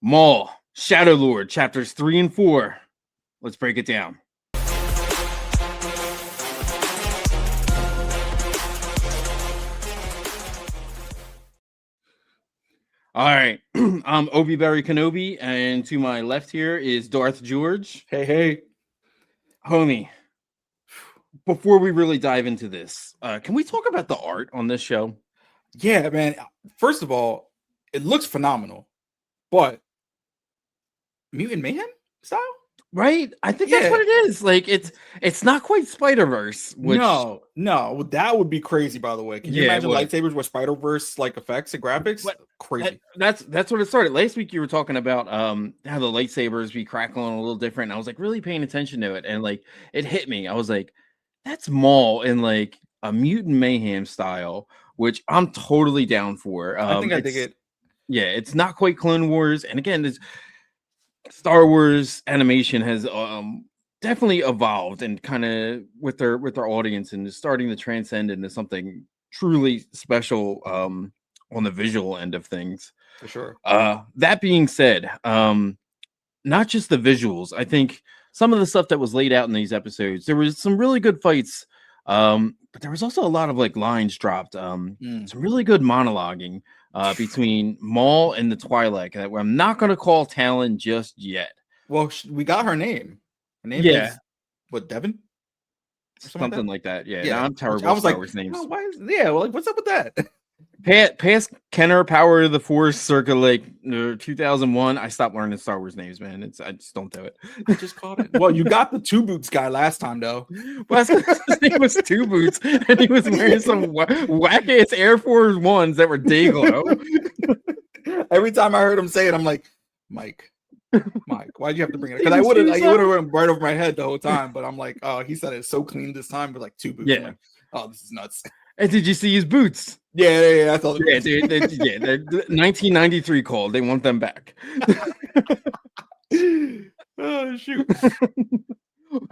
Maul, Shadow Lord, chapters 3 and 4. Let's break it down. All right. I'm Obi Berry Kenobi, and to my left here is Darth George. Hey. Homie, before we really dive into this, can we talk about the art on this show? Yeah, man. First of all, it looks phenomenal, but Mutant Mayhem style? Right? I think that's what it is. Like it's not quite Spider-Verse, which No, that would be crazy, by the way. Can you imagine lightsabers with Spider-Verse like effects and graphics? Crazy. That's what it started. Last week you were talking about how the lightsabers be crackling a little different. And I was like really paying attention to it, and like it hit me. I was like, that's Maul in like a Mutant Mayhem style, which I'm totally down for. I think I dig it. Yeah, it's not quite Clone Wars, and again, this Star Wars animation has definitely evolved and kind of with their audience and is starting to transcend into something truly special on the visual end of things. For sure. That being said, not just the visuals, I think some of the stuff that was laid out in these episodes, there was some really good fights, but there was also a lot of like lines dropped, some really good monologuing between Maul and the Twilight that I'm not going to call Talon just yet. Well, we got her name. Her name is what, Devin? Something like that. Yeah. No, I'm terrible. I was like, names. Oh, what's up with that? Past Kenner Power of the Force circa like 2001, I stopped learning Star Wars names, man. I just don't do it. I just caught it. Well, you got the Two Boots guy last time, though. Well, his name was Two Boots, and he was wearing some whack ass Air Force Ones that were day glow. Every time I heard him say it, I'm like, Mike, why'd you have to bring it? Because I would have went right over my head the whole time. But I'm like, oh, he said it so clean this time, but like Two Boots. Yeah. Like, oh, this is nuts. And did you see his boots? Yeah. I thought. Yeah, dude. They're 1993 called. They want them back. Oh shoot.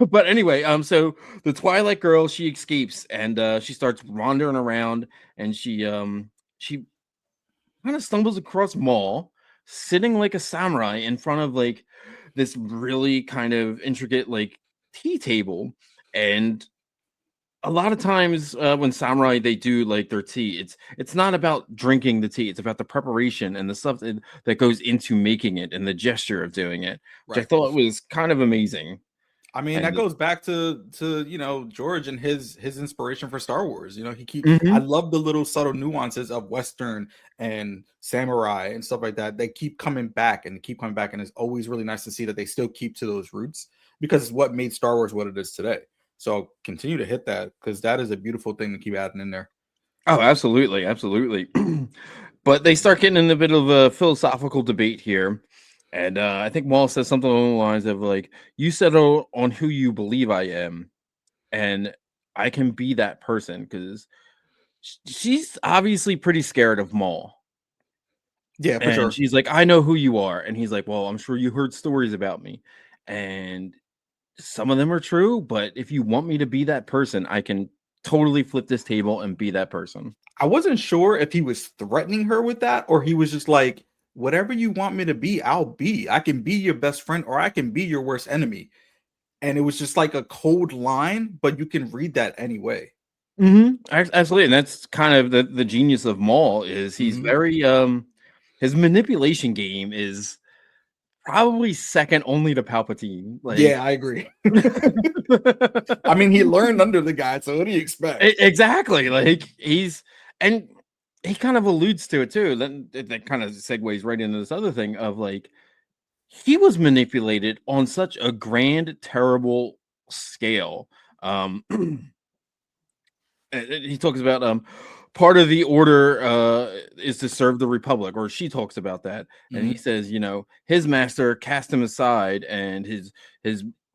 But anyway, so the Twilight Girl, she escapes and she starts wandering around, and she kind of stumbles across Maul sitting like a samurai in front of like this really kind of intricate like tea table. And a lot of times when samurai they do like their tea, it's not about drinking the tea, it's about the preparation and the stuff that goes into making it and the gesture of doing it, which I thought was kind of amazing. I mean, that goes back to George and his inspiration for Star Wars. He keeps I love the little subtle nuances of Western and samurai and stuff like that. They keep coming back, and it's always really nice to see that they still keep to those roots, because it's what made Star Wars what it is today. So continue to hit that, because that is a beautiful thing to keep adding in there. Oh, absolutely. But they start getting in a bit of a philosophical debate here. And I think Maul says something along the lines of like, you settle on who you believe I am, and I can be that person, because she's obviously pretty scared of Maul. Yeah, for sure. She's like, I know who you are. And he's like, well, I'm sure you heard stories about me. And some of them are true, but if you want me to be that person, I can totally flip this table and be that person. I wasn't sure if he was threatening her with that, or he was just like, whatever you want me to be, I'll be. I can be your best friend, or I can be your worst enemy. And it was just like a cold line, but you can read that anyway. Absolutely. And that's kind of the genius of Maul, is he's very his manipulation game is probably second only to Palpatine. Like, yeah, I agree. I mean, he learned under the guy, so what do you expect? Exactly. Like he kind of alludes to it too. That kind of segues right into this other thing of like, he was manipulated on such a grand, terrible scale. He talks about part of the order is to serve the Republic, or she talks about that, and he says, his master cast him aside, and his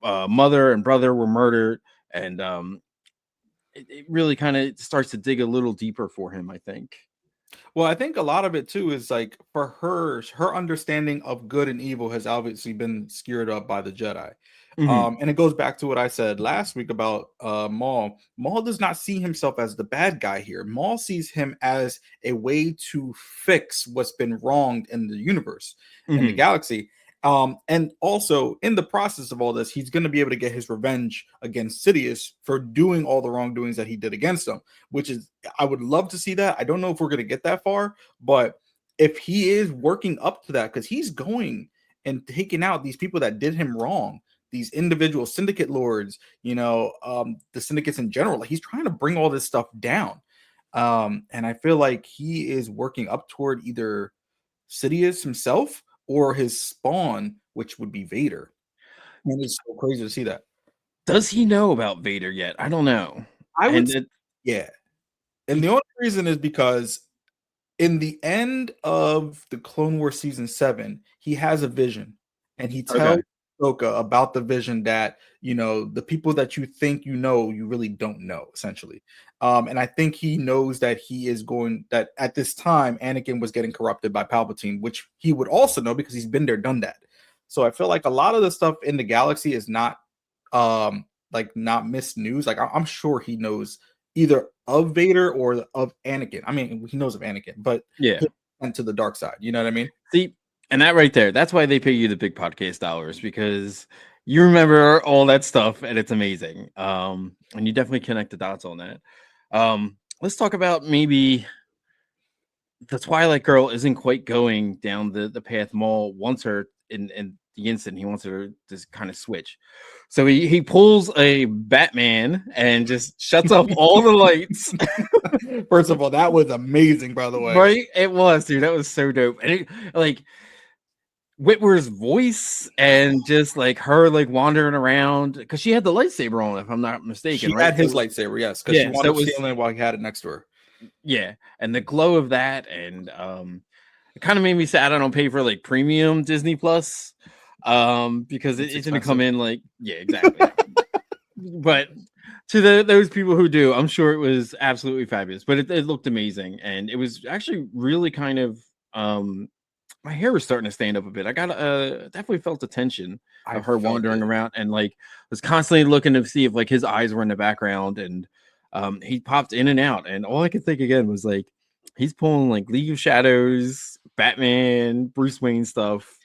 mother and brother were murdered, and it really kind of starts to dig a little deeper for him, I think. Well, I think a lot of it too is like for her understanding of good and evil has obviously been skewered up by the Jedi. Mhm, And it goes back to what I said last week about Maul. Maul does not see himself as the bad guy here. Maul sees him as a way to fix what's been wronged in the universe, in the mhm. galaxy. And also in the process of all this, he's going to be able to get his revenge against Sidious for doing all the wrongdoings that he did against him, which is, I would love to see that. I don't know if we're going to get that far, but if he is working up to that, because he's going and taking out these people that did him wrong, these individual syndicate lords, the syndicates in general, like he's trying to bring all this stuff down. And I feel like he is working up toward either Sidious himself or his spawn, which would be Vader. And it's so crazy to see that. Does he know about Vader yet? I don't know. I would, And it yeah. And he the only reason is because in the end of the Clone Wars season 7, he has a vision and he tells Okay. Ahsoka about the vision that, the people that you think you really don't know, essentially. And I think he knows that that at this time, Anakin was getting corrupted by Palpatine, which he would also know because he's been there, done that. So I feel like a lot of the stuff in the galaxy is not like not missed news. Like I'm sure he knows either of Vader or of Anakin. I mean, he knows of Anakin, but Yeah. he went to the dark side. You know what I mean? See, and that right there, that's why they pay you the big podcast dollars, because you remember all that stuff and it's amazing. And you definitely connect the dots on that. Let's talk about maybe the Twilight Girl isn't quite going down the path Maul wants her in the instant he wants her to kind of switch. So he pulls a Batman and just shuts off all the lights. First of all, that was amazing, by the way. Right? It was, dude. That was so dope. And like Whitwer's voice and just like her like wandering around because she had the lightsaber on, if I'm not mistaken, She right? had his lightsaber, yes, because she Yeah, wound so up it was stealing it while he had it next to her. yeah, and the glow of that, and it kind of made me sad I don't pay for like premium Disney Plus, because It's it's gonna come expensive. in like yeah, exactly. But to those people who do, I'm sure it was absolutely fabulous. But it looked amazing, and it was actually really kind of my hair was starting to stand up a bit. I got definitely felt the tension I of her felt wandering it. around and like was constantly looking to see if like his eyes were in the background, and he popped in and out, and all I could think again was like he's pulling like League of Shadows, Batman, Bruce Wayne stuff.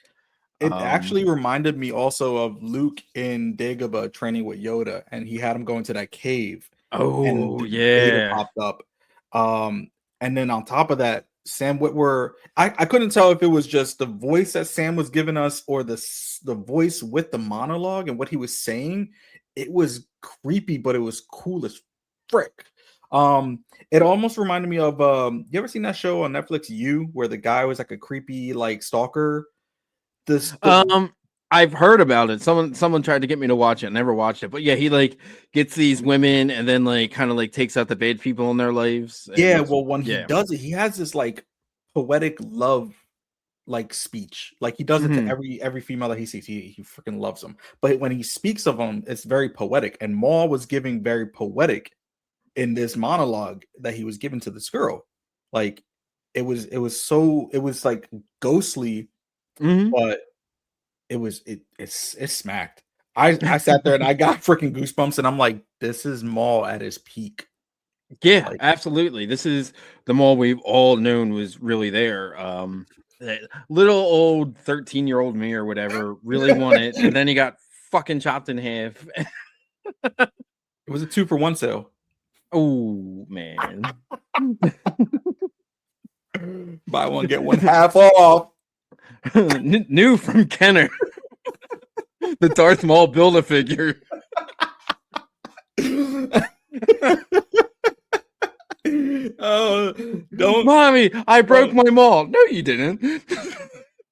It Um, actually reminded me also of Luke in Dagobah training with Yoda, and he had him go into that cave, and oh Vader yeah. popped up. And then on top of that, Sam Witwer, I couldn't tell if it was just the voice that Sam was giving us or the voice with the monologue and what he was saying. It was creepy, but it was cool as frick. It almost reminded me of you ever seen that show on Netflix, You, where the guy was like a creepy like stalker? This the Um, I've heard about it. Someone tried to get me to watch it. I never watched it. But yeah, he like gets these women and then like kind of like takes out the bad people in their lives. Yeah, And well, when he yeah. does it, he has this like poetic love like speech. Like he does it to Hmm. every female that he sees. He freaking loves them. But when he speaks of them, it's very poetic. And Maul was giving very poetic in this monologue that he was giving to this girl. Like it was like ghostly, Hmm. but it smacked. I sat there and I got freaking goosebumps, and I'm like, this is Maul at his peak. Yeah, Like, absolutely. This is the mall we've all known was really there. That little old 13-year-old me or whatever really wanted, and it then he got fucking chopped in half. was a 2-for-1 sale. Oh man. Buy one, get one half off. New from Kenner, the Darth Maul Build-A-Figure. Oh, don't Mommy, I broke don't my Maul. No, you didn't.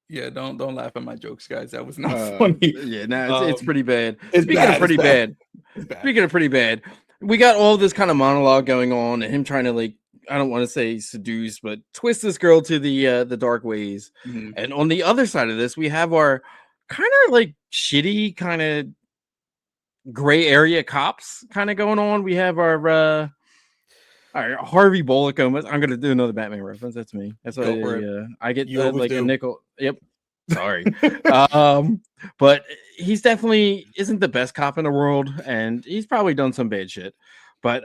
yeah, don't laugh at my jokes, guys. That was not funny. Yeah, no, it's pretty bad. It's bad. It's bad. It's bad. Speaking of pretty bad, we got all this kind of monologue going on, and him trying to like, I don't want to say seduce, but twist this girl to the dark ways. Mhm. And on the other side of this, we have our kind of like shitty kind of gray area cops kind of going on. We have our All right, Harvey Bullock. I'm gonna do another Batman reference. That's me. That's what Go for it. I get You always like a do. nickel. Yep. Sorry. But he's definitely isn't the best cop in the world, and he's probably done some bad shit. But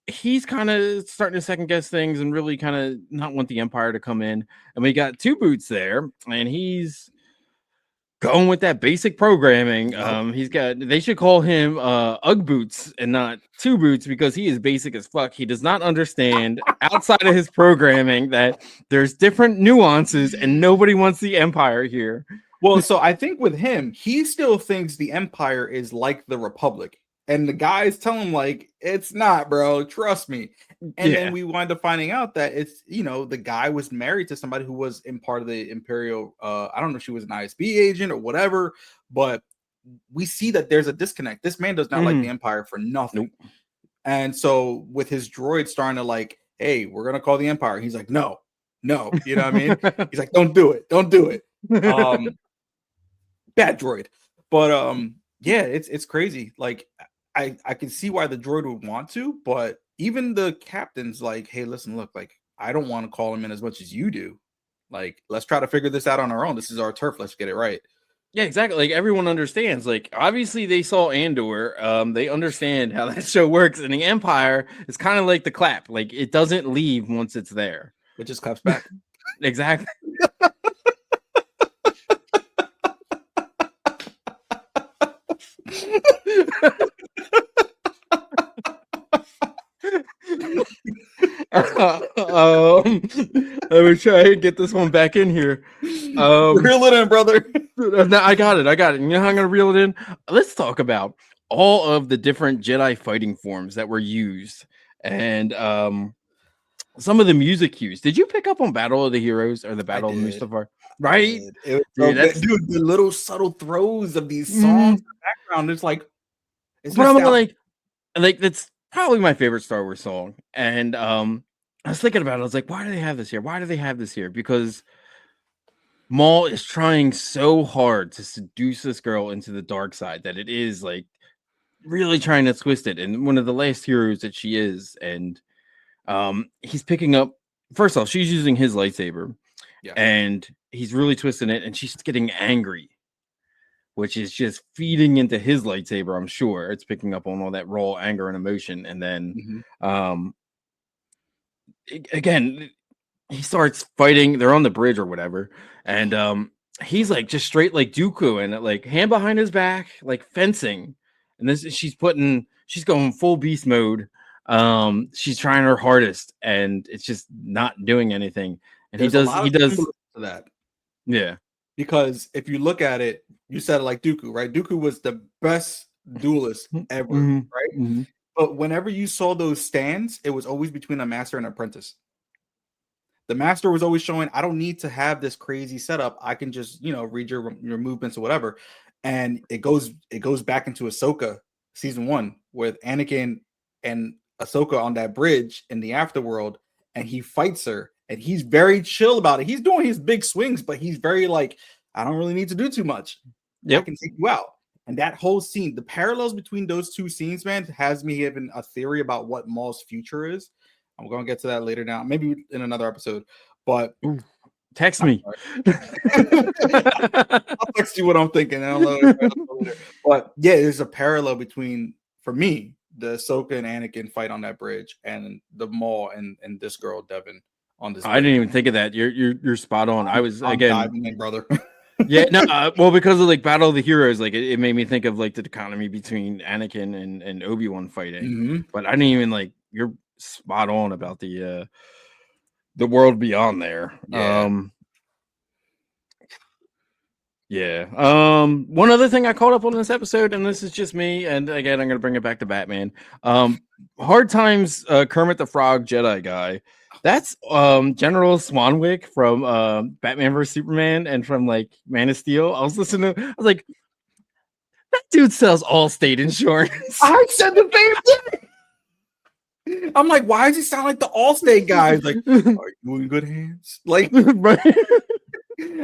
he's kind of starting to second guess things and really kind of not want the Empire to come in. And we got Two Boots there, and he's going with that basic programming. Yep. They should call him Ugg Boots and not Two Boots because he is basic as fuck. He does not understand outside of his programming that there's different nuances and nobody wants the Empire here. Well, so I think with him, he still thinks the Empire is like the Republic. And the guys tell him, like, it's not, bro. Trust me. And then we wind up finding out that it's, the guy was married to somebody who was in part of the Imperial. I don't know if she was an ISB agent or whatever, but we see that there's a disconnect. This man does not like the Empire for nothing. Nope. And so with his droid starting to like, hey, we're going to call the Empire. He's like, no. You know what I mean? He's like, don't do it. Don't do it. Bad droid. But yeah, it's crazy. Like I can see why the droid would want to, but even the captain's like, hey, listen, look, like I don't want to call him in as much as you do. Like, let's try to figure this out on our own. This is our turf. Let's get it right. Yeah, exactly. Like everyone understands. Like obviously they saw Andor. They understand how that show works, and the Empire is kind of like the clap. Like it doesn't leave once it's there. It just claps back. Exactly. Let me try and get this one back in here. Reel it in, brother. No, I got it. You know how I'm gonna reel it in? Let's talk about all of the different Jedi fighting forms that were used, and some of the music cues. Did you pick up on Battle of the Heroes or the Battle of Mustafar? Right, dude, the little subtle throws of these songs in the background. It's like, but I'm like that's probably my favorite Star Wars song. And I was thinking about it. I was like, why do they have this here? Why do they have this here? Because Maul is trying so hard to seduce this girl into the dark side that it is like really trying to twist it. And one of the last heroes that she is, and he's picking up. First off, she's using his lightsaber, and he's really twisting it, and she's getting angry, which is just feeding into his lightsaber. I'm sure it's picking up on all that raw anger and emotion, and then again, he starts fighting. They're on the bridge or whatever, and he's like just straight like Dooku and like hand behind his back, like fencing. And this she's going full beast mode. She's trying her hardest, and it's just not doing anything. And he does to that. Yeah. Because if you look at it, you said it like Dooku, right? Dooku was the best duelist ever, right? But whenever you saw those stands, it was always between a master and apprentice. The master was always showing, I don't need to have this crazy setup. I can just, read your movements or whatever. And it goes back into Ahsoka season 1 with Anakin and Ahsoka on that bridge in the afterworld, and he fights her, and he's very chill about it. He's doing his big swings, but he's very like, I don't really need to do too much. I can take you out. And that whole scene, the parallels between those two scenes, man, has me having a theory about what Maul's future is. I'm going to get to that later now, maybe in another episode. But text me. I'll text you what I'm thinking. But yeah, there's a parallel between, for me, the Ahsoka and Anakin fight on that bridge, and the Maul and this girl Devin on this. I didn't even think of that. You're spot on. I'm diving in, brother. Yeah, no, well, because of like Battle of the Heroes, like it made me think of like the dichotomy between Anakin and Obi-Wan fighting. But I didn't even like. You're spot on about the world beyond there. One other thing I caught up on this episode, and this is just me, and again I'm gonna bring it back to Batman. Hard Times Kermit the Frog Jedi guy. That's General Swanwick from Batman vs Superman and from like Man of Steel. I was listening to, I was like, that dude sells Allstate insurance. I said the same thing. I'm like, why does he sound like the Allstate guy? Like, are you in good hands? Like, right.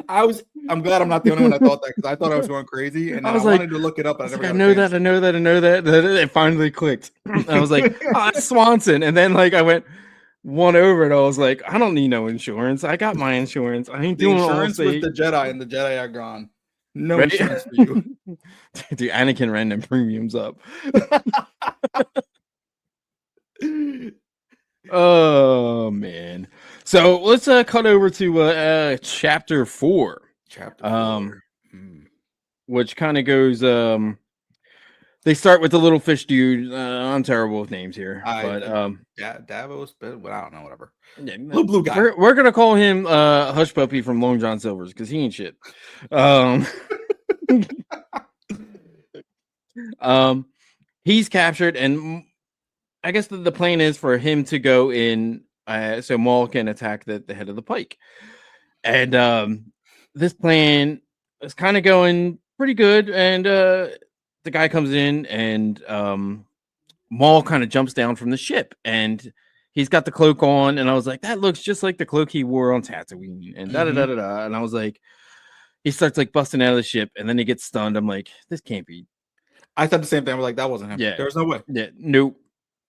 I was I'm glad I'm not the only one that thought that, because I thought I was going crazy, and I then I was like, wanted to look it up, and I never I got a know that, chance. I know that, I know that. It finally clicked. I was like, oh, it's Swanson. And then like I went one over it. I was like, I don't need no insurance. I got my insurance. I ain't The doing insurance was Allstate. the Jedi, and the Jedi are gone. No Right? insurance for you. Dude, Anakin ran them premiums up. Oh man. So let's cut over to chapter 4. Chapter Um 4. which kind of goes they start with the little fish dude. I'm terrible with names here, but Davos, but well, I don't know, whatever. yeah, Blue guy. we're gonna call him Hush Puppy from Long John Silver's because he ain't shit. Um, he's captured, and I guess the plan is for him to go in, so Maul can attack the head of the pike. And this plan is kind of going pretty good, and the guy comes in, and Maul kind of jumps down from the ship, and he's got the cloak on, and I was like, that looks just like the cloak he wore on Tatooine, and da da da da da. And I was like, he starts like busting out of the ship, and then he gets stunned. I'm like, this can't be. I thought the same thing. I was like, that wasn't him. Yeah, There was no way. yeah, nope,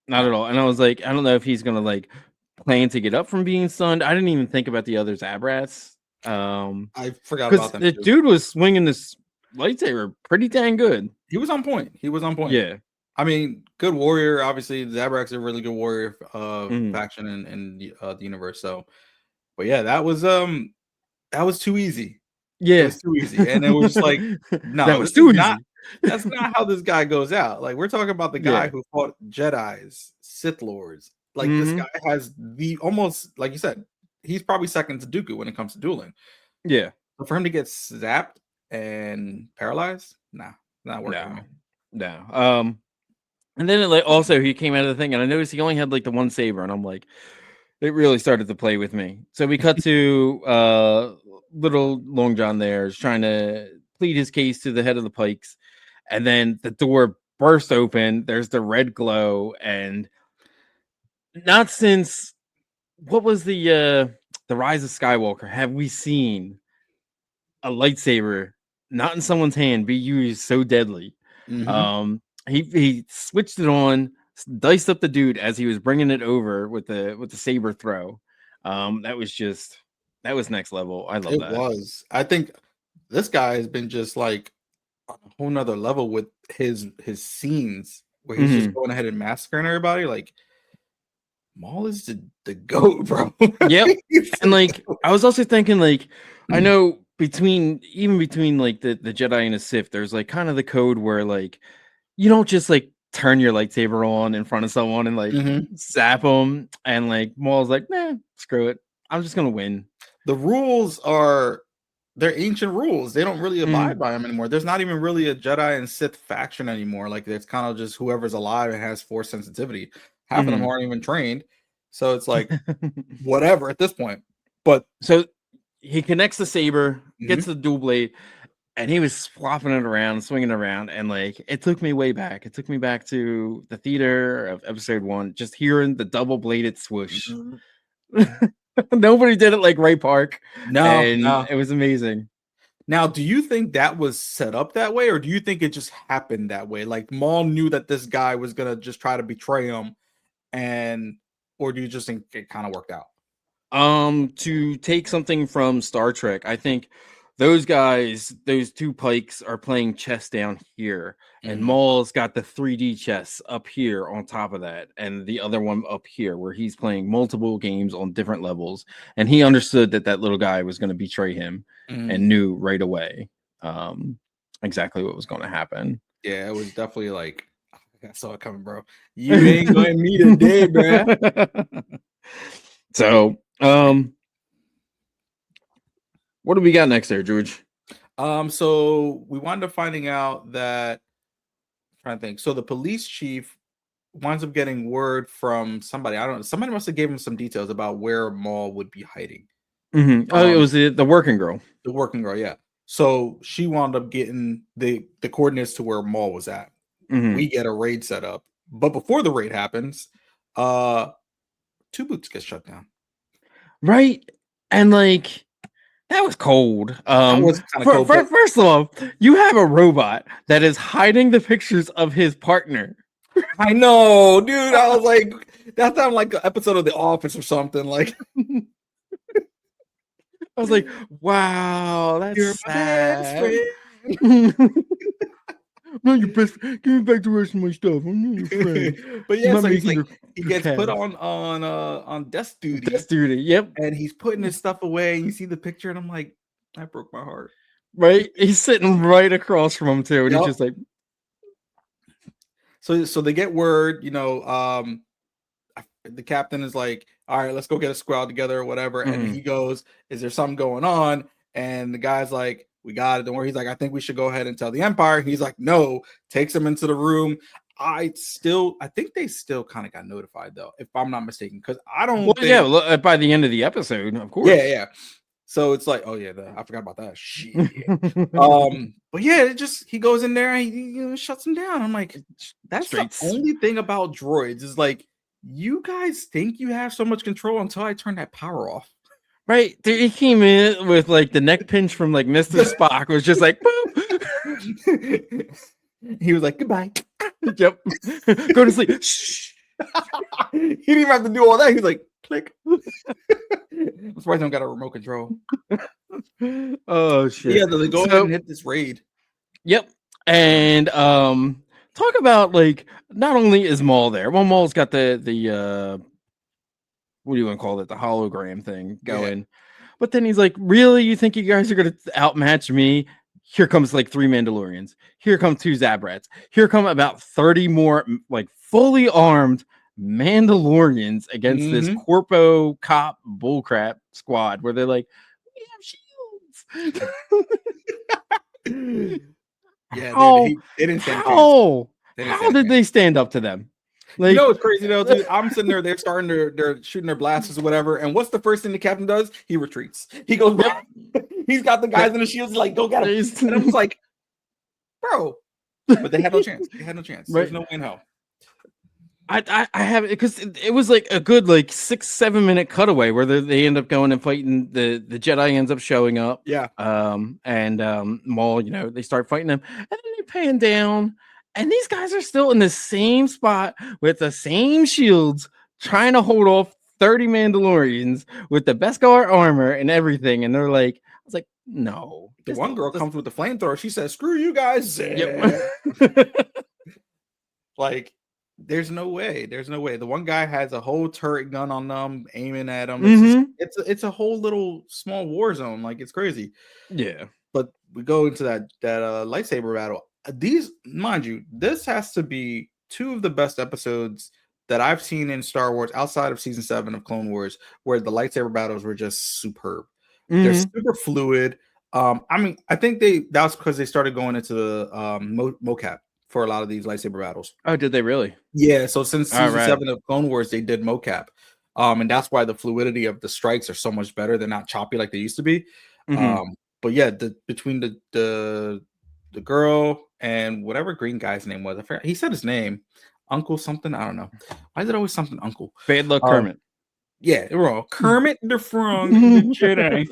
not at all. And I was like, I don't know if he's gonna like plan to get up from being stunned. I didn't even think about the other Zabrats. I forgot Because about them the too. dude was swinging this lightsaber pretty dang good. He was on point. He was on point. Yeah. I mean, good warrior. Obviously, Zabrak's a really good warrior Mhm. faction in the universe. So, but yeah, that was too easy. It Yeah. was too easy, and it was just like, That no, was this is too not. easy. That's not how this guy goes out. Like, we're talking about the guy Yeah. who fought Jedi's, Sith Lords. Like, this Mhm. guy has the almost, like you said, he's probably second to Dooku when it comes to dueling. Yeah. But for him to get zapped and paralyzed, nah, not working for No. me. No. And then it, like, also he came out of the thing, and I noticed he only had like the one saber, and I'm like, it really started to play with me. So we cut to little Long John there is trying to plead his case to the head of the Pikes, and then the door burst open. There's the red glow, and not since what was the Rise of Skywalker have we seen a lightsaber not in someone's hand be used so deadly. Mm-hmm. He switched it on, diced up the dude as he was bringing it over with the saber throw. That was next level. I love It that. was. I think this guy has been just like on a whole nother level with his scenes where he's just Mhm. going ahead and massacring everybody. Like, Maul is the goat, bro. Yep. He's And the like I was also thinking like I know between like the Jedi and the Sith, there's like kind of the code where like you don't just like turn your lightsaber on in front of someone and like Mhm. zap them. And like Maul's like, nah, screw it. I'm just gonna win. The rules are they're ancient rules. They don't really abide Mm. by them anymore. There's not even really a Jedi and Sith faction anymore. Like, it's kind of just whoever's alive and has force sensitivity. Half of them Mhm. aren't even trained. So it's like whatever at this point. But So he connects the saber, gets mhm. the dual blade, and he was swapping it around, swinging around, and like it took me way back. It took me back to the theater of episode 1, just hearing the double bladed swoosh. Nobody did it like Ray Park, No, and no. it was amazing. Now, do you think that was set up that way, or do you think it just happened that way? Like, Maul knew that this guy was gonna just try to betray him, and or do you just think it kind of worked out? To take something from Star Trek, I think those guys, those two Pikes, are playing chess down here, and Mhm. Maul's got the 3D chess up here on top of that, and the other one up here, where he's playing multiple games on different levels, and he understood that that little guy was going to betray him, Mhm. and knew right away, um, exactly what was going to happen. Yeah, it was definitely like, I saw it coming, bro. You ain't gonna meet a day, bruh. So, what do we got next there, George? So we wound up finding out that trying to think. So the police chief winds up getting word from somebody. I don't know. Somebody must have gave him some details about where Maul would be hiding. Mhm. Oh, it Um, was the working girl. the working girl, yeah. So she wound up getting the coordinates to where Maul was at. We Mhm. get a raid set up, but before the raid happens, Two Boots gets shut down. Right? And, like, That was cold. That was kind of cold, but First of all, you have a robot that is hiding the pictures of his partner. I know, dude. I was like, that sounded like an episode of The Office or something. Like, I was like, wow, that's you're my best sad. friend. I'm not your best friend. Give me back the rest of my stuff. I'm not your friend. But yeah, I'm so he's making like, he your gets put calf. on desk duty, Death duty. Yep. and he's putting his stuff away. And you see the picture, and I'm like, that broke my heart. Right. He's sitting right across from him too, and Yep. he's just like. So they get word, the captain is like, all right, let's go get a squad together or whatever. And then he goes, is there something going on? And the guy's like, we got it. Don't worry. He's like, I think we should go ahead and tell the Empire. He's like, no, takes him into the room. I think they still kind of got notified though, if I'm not mistaken, because I don't think. Yeah, by the end of the episode, of course. Yeah. So it's like, oh yeah, I forgot about that shit. But yeah, he goes in there and he shuts him down. I'm like, that's the only thing about droids is like, you guys think you have so much control until I turn that power off. Right. He came in with like the neck pinch from like Mr. Spock. It was just like, boop. He was like, goodbye. Yep. Go to sleep. Shh. He didn't even have to do all that. He was like, click. I'm surprised I don't got a remote control. Oh shit. Yeah, they go ahead and hit this raid. Yep. And talk about like, not only is Maul there. Well, Maul's got the what do you want to call it? The hologram thing going. Yeah. But then he's like, really? You think you guys are going to outmatch me? Here comes like 3 Mandalorians. Here come 2 Zabrats. Here come about 30 more like fully armed Mandalorians against this corpo cop bullcrap squad where they're like, we have shields. Yeah, how, they didn't stand how did they stand up to them? Like, it's crazy though, dude. I'm sitting there, they're shooting their blasters or whatever. And what's the first thing the captain does? He retreats. He goes back. He's got the guys in the shields, like, go get him. And I'm just like, bro. But they had no chance. Right. There's no way in hell. I have it because it was like a good like 6-7 minute cutaway where they end up going and fighting the Jedi ends up showing up. Yeah. And Maul, they start fighting them, and then they pan down. And these guys are still in the same spot with the same shields, trying to hold off 30 Mandalorians with the Beskar armor and everything. And they're like, I was like, no. The one girl comes with the flamethrower. She says, screw you guys. Yep. Like, there's no way. The one guy has a whole turret gun on them, aiming at them. It's a whole little small war zone. Like, it's crazy. Yeah. But we go into that lightsaber battle. These, mind you, this has to be 2 of the best episodes that I've seen in Star Wars outside of season 7 of Clone Wars, where the lightsaber battles were just superb. They're super fluid. I think that's because they started going into the mocap for a lot of these lightsaber battles. Oh, did they really? Yeah. So since season 7 of Clone Wars, they did mocap. And that's why the fluidity of the strikes are so much better. They're not choppy like they used to be. But yeah, between the girl and whatever green guy's name was, I forgot. He said his name, Uncle something. I don't know. Why is it always something Uncle? Bad luck, Kermit. Yeah, we're all Kermit the Frog, the Jedi.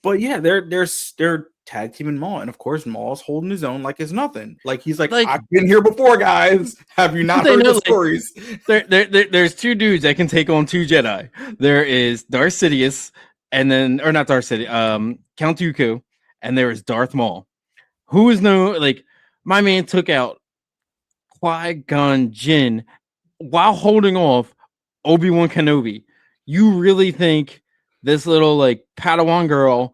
But yeah, they're tag teaming Maul, and of course Maul's holding his own like it's nothing. Like he's like I've been here before, guys. Have you not heard the stories? There's 2 dudes that can take on 2 Jedi. There is Darth Sidious, and then or not Darth Sidious, Count Dooku, and there is Darth Maul. Who is my man took out Qui-Gon Jinn while holding off Obi-Wan Kenobi. You really think this little Padawan girl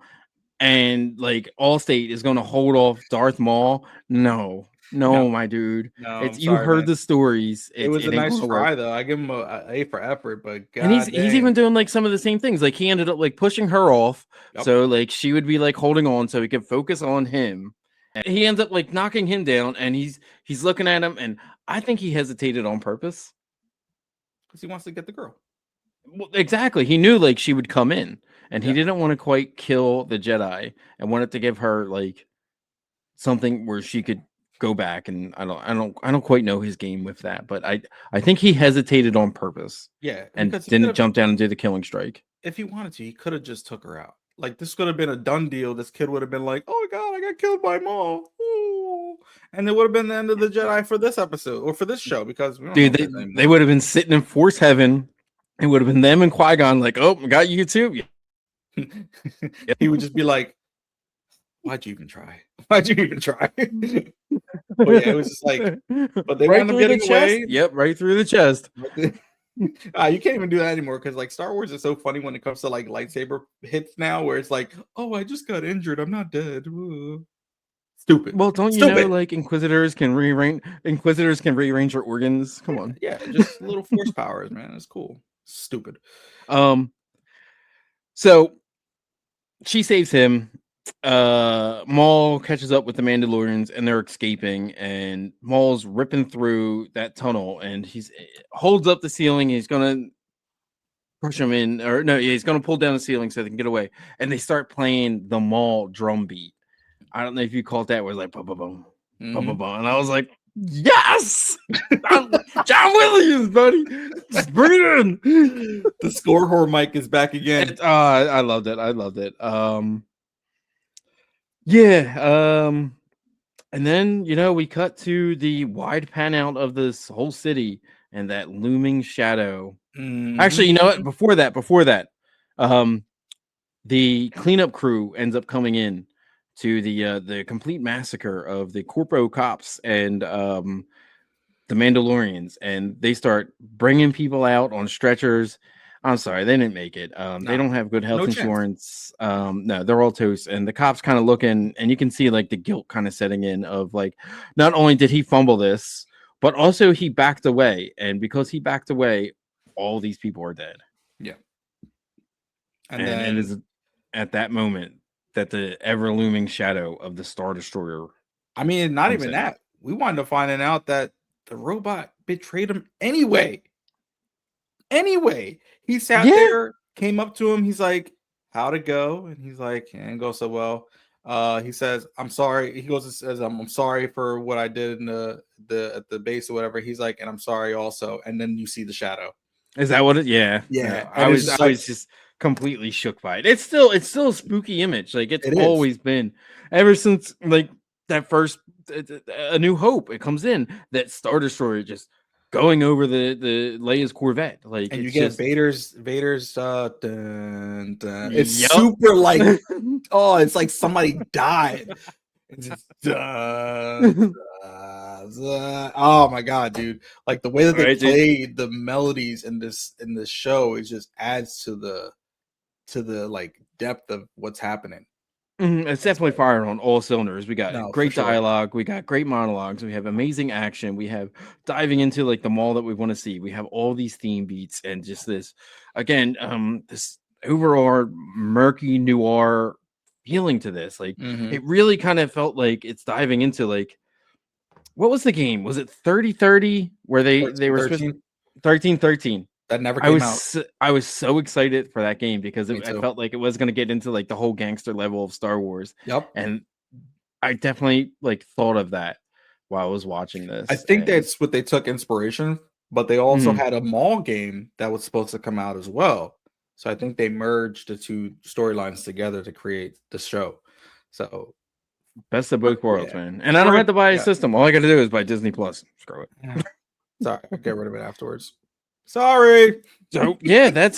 and Allstate is going to hold off Darth Maul? No, my dude. No, you heard the stories. It was a nice try though. I give him a A for effort, but God, and he's even doing some of the same things. He ended up pushing her off, so she would be holding on so he could focus on him. And he ends up knocking him down, and he's looking at him, and I think he hesitated on purpose because he wants to get the girl. Well, exactly. He knew she would come in, and he didn't want to quite kill the Jedi, and wanted to give her something where she could go back. And I don't quite know his game with that, but I think he hesitated on purpose. Yeah, and didn't jump down and do the killing strike. If he wanted to, he could have just took her out. Like this could have been a done deal. This kid would have been like, "Oh my god, I got killed by Maul," ooh. And it would have been the end of the Jedi for this episode or for this show because we don't know Dude, if there's any they more. would have been sitting in Force Heaven. It would have been them and Qui-Gon like, oh, got you too. Yep. He would just be like, "Why'd you even try? Why'd you even try?" But yeah, it was just like, but they right wound up through the getting chest. away. Yep, right through the chest. You can't even do that anymore because like Star Wars is so funny when it comes to like lightsaber hits now, where it's like, "Oh, I just got injured. I'm not dead." Ooh. Stupid. Well, don't you know, Stupid. like Inquisitors can rearrange their organs? Come on. Yeah, just little force powers, man. It's cool. Stupid. So she saves him. Maul catches up with the Mandalorians and they're escaping, and Maul's ripping through that tunnel, and he's holds up the ceiling. He's gonna push him in, or no, yeah, he's gonna pull down the ceiling so they can get away. And they start playing the Maul drum beat. I don't know if you caught that. Where it's like boom, boom, boom, boom, boom, boom, and I was like, yes, John Williams, buddy, just bring it in. The score horror mic is back again. I loved it. I loved it. Yeah. And then we cut to the wide pan out of this whole city and that looming shadow. Actually, you know what? Before that, the cleanup crew ends up coming in to the complete massacre of the corpo cops and the Mandalorians, and they start bringing people out on stretchers. I'm sorry, they didn't make it. They don't have good health insurance. No, they're all toast. And the cops kind of looking, and you can see like the guilt kind of setting in of like, not only did he fumble this, but also he backed away. And because he backed away, all these people are dead. Yeah. And then it is at that moment that the ever looming shadow of the Star Destroyer. I mean, not even that. We wanted to find out that the robot betrayed him anyway. He sat there, came up to him. He's like, "How'd it go?" And he's like, "And go so well." He says, "I'm sorry." He goes and says, "I'm sorry for what I did in at the base or whatever." He's like, "And I'm sorry also." And then you see the shadow. Is that what it? Yeah. Yeah. I was just completely shook by it. It's still a spooky image. Like it's always been ever since like that first A New Hope. It comes in that Star Destroyer just going over the Leia's Corvette. Like, and you get just Vader's dun, dun. It's super like it's like somebody died. It's just, oh my god, dude! Like the way that they played the melodies in this show, it just adds to the like depth of what's happening. It's definitely firing on all cylinders. We got great dialogue, we got great monologues, we have amazing action, we have diving into like the Maul that we want to see. We have all these theme beats and just this again, this overall murky noir feeling to this. Like it really kind of felt like it's diving into like, what was the game? Was it 30-30 where they were 13-13? That never came out. I was so excited for that game because I felt like it was going to get into like the whole gangster level of Star Wars. Yep. And I definitely like thought of that while I was watching this. I think that's what they took inspiration, but they also had a Maul game that was supposed to come out as well. So I think they merged the two storylines together to create the show. So best of both worlds, man. And I don't have to buy a system. All I got to do is buy Disney Plus. Screw it. Sorry, I'll get rid of it afterwards. Sorry. So yeah, that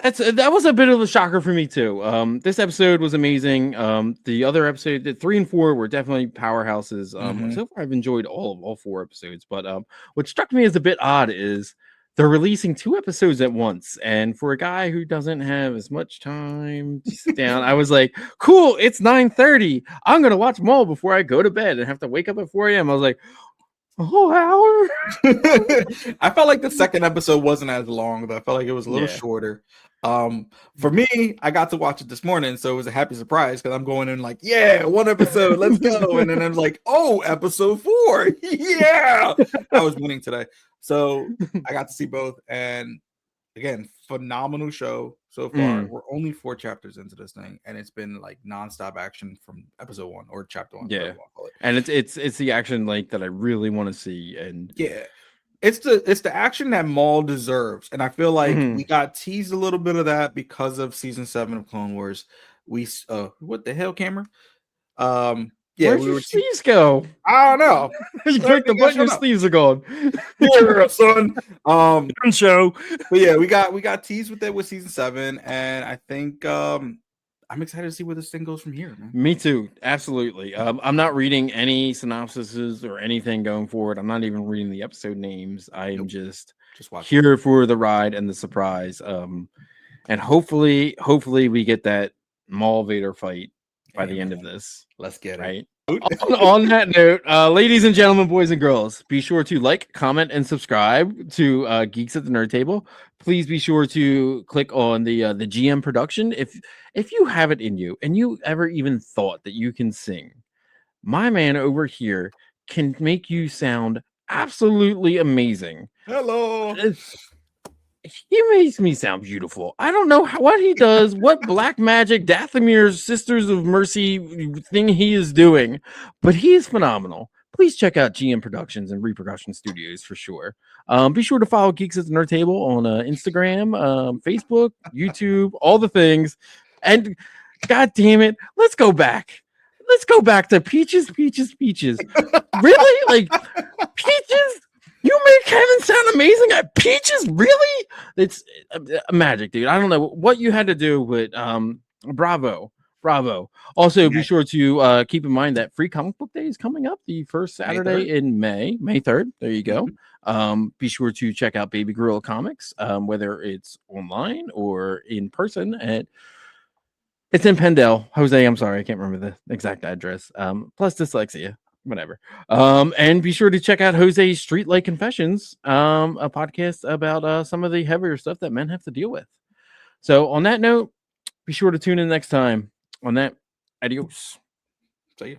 was a bit of a shocker for me too. This episode was amazing. The other episode, the 3 and 4, were definitely powerhouses. So far I've enjoyed all 4 episodes. But what struck me as a bit odd is they're releasing 2 episodes at once. And for a guy who doesn't have as much time to sit down, I was like, cool, it's 9:30. I'm gonna watch Maul before I go to bed and have to wake up at 4 a.m. I was like, a whole hour. I felt like the second episode wasn't as long, though. I felt like it was a little shorter. For me, I got to watch it this morning, so it was a happy surprise because I'm going in like, yeah, 1 episode, let's go. And then I was like, oh, episode 4, yeah. I was winning today, so I got to see both. And again, phenomenal show so far. We're only 4 chapters into this thing, and it's been like nonstop action from episode 1 or chapter 1. Yeah, and it's the action like that I really want to see. And yeah, it's the action that Maul deserves, and I feel like Mhm. we got teased a little bit of that because of season 7 of Clone Wars. We what the hell, camera? Yeah, Where'd we your were. sleeves go? I don't know. You Everything clicked the got button, your shut up. sleeves are gone. Yeah, son. Show. But yeah, we got teased with it with season 7, and I think I'm excited to see where this thing goes from here, man. Me too, absolutely. I'm not reading any synopsises or anything going forward. I'm not even reading the episode names. I am Nope. just Just watch it. here for the ride and the surprise. And hopefully we get that Maul Vader fight by Hey, the end man. of this. Let's get it. Right. On that note, ladies and gentlemen, boys and girls, be sure to like, comment, and subscribe to Geeks at the Nerd Table. Please be sure to click on the GM production if you have it in you and you ever even thought that you can sing. My man over here can make you sound absolutely amazing. Hello. He makes me sound beautiful. I don't know what he does, what black magic Dathomir's Sisters of Mercy thing he is doing, but he is phenomenal. Please check out GM Productions and Repercussion Studios for sure. Be sure to follow Geeks at the Nerd Table on Instagram, Facebook, YouTube, all the things. And God damn it, let's go back. Let's go back to Peaches. Really? Like Peaches? You make Kevin sound amazing at Peaches? Really? It's magic, dude. I don't know what you had to do, but bravo. Also, be sure to keep in mind that Free Comic Book Day is coming up the first Saturday in May 3rd. There you go. Be sure to check out Baby Gorilla Comics, whether it's online or in person at it's in Pendle. Jose, I'm sorry, I can't remember the exact address. Plus dyslexia, whatever. And be sure to check out Jose's Street Light Confessions, a podcast about some of the heavier stuff that men have to deal with. So on that note, be sure to tune in next time. On that, adios. See you.